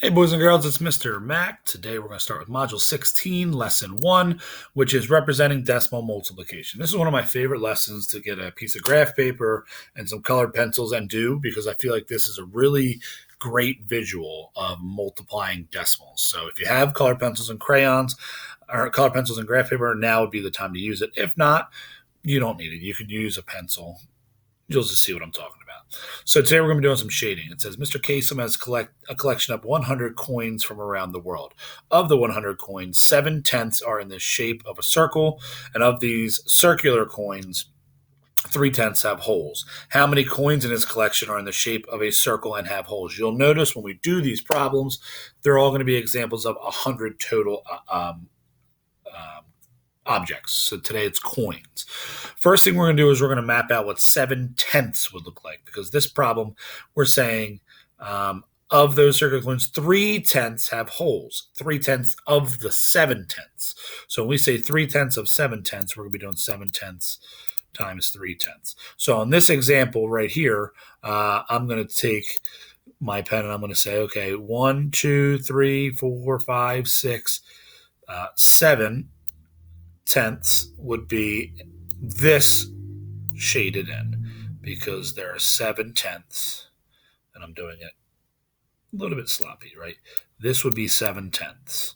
Hey, boys and girls, it's Mr. Mac. Today we're going to start with Module 16, Lesson 1, which is representing decimal multiplication. This is one of my favorite lessons to get a piece of graph paper and some colored pencils and do, because I feel like this is a really great visual of multiplying decimals. So if you have colored pencils and crayons, or colored pencils and graph paper, now would be the time to use it. If not, you don't need it. You could use a pencil. You'll just see what I'm talking about. So today we're going to be doing some shading. It says Mr. Kasem has a collection of 100 coins from around the world. Of the 100 coins, 7/10 are in the shape of a circle, and of these circular coins, 3/10 have holes. How many coins in his collection are in the shape of a circle and have holes? You'll notice when we do these problems, they're all going to be examples of 100 total objects. So today it's coins. First thing we're going to do is we're going to map out what 7/10 would look like, because this problem we're saying of those circular coins, 3/10 have holes. 3/10 of the 7/10. So when we say 3/10 of 7/10, we're going to be doing 7/10 times 3/10. So on this example right here, I'm going to take my pen and I'm going to say, okay, 1, 2, 3, 4, 5, 6, 7/10 would be this shaded in, because there are 7/10, and I'm doing it a little bit sloppy, right? This would be 7/10,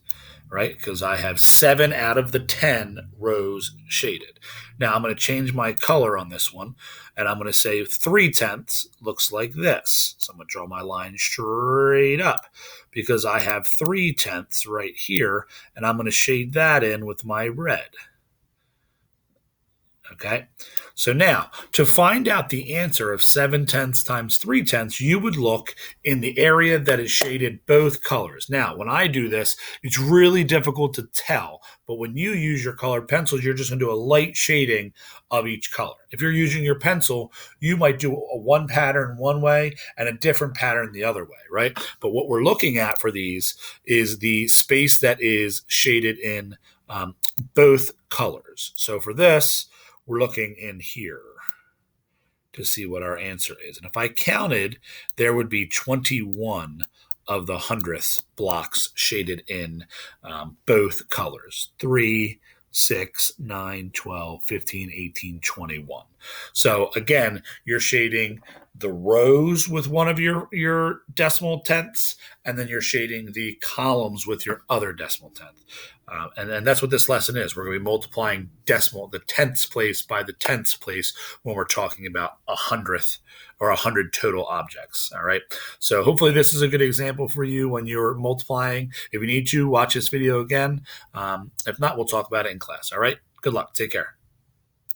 right? Because I have 7 out of the 10 rows shaded. Now I'm going to change my color on this one, and I'm going to say 3/10 looks like this. So I'm going to draw my line straight up, because I have 3/10 right here, and I'm going to shade that in with my red. Okay, so now to find out the answer of 7/10 times 3/10, you would look in the area that is shaded both colors. Now, when I do this, it's really difficult to tell, but when you use your colored pencils, you're just going to do a light shading of each color. If you're using your pencil, you might do one pattern one way and a different pattern the other way, right? But what we're looking at for these is the space that is shaded in both colors. So for this, we're looking in here to see what our answer is. And if I counted, there would be 21 of the 100th blocks shaded in both colors. 3, 6, 9, 12, 15, 18, 21. So again, you're shading the rows with one of your decimal tenths, and then you're shading the columns with your other decimal tenth. And that's what this lesson is. We're going to be multiplying the tenths place by the tenths place when we're talking about 100th or 100 total objects. All right. So hopefully this is a good example for you when you're multiplying. If you need to, watch this video again. If not, we'll talk about it in class. All right. Good luck. Take care.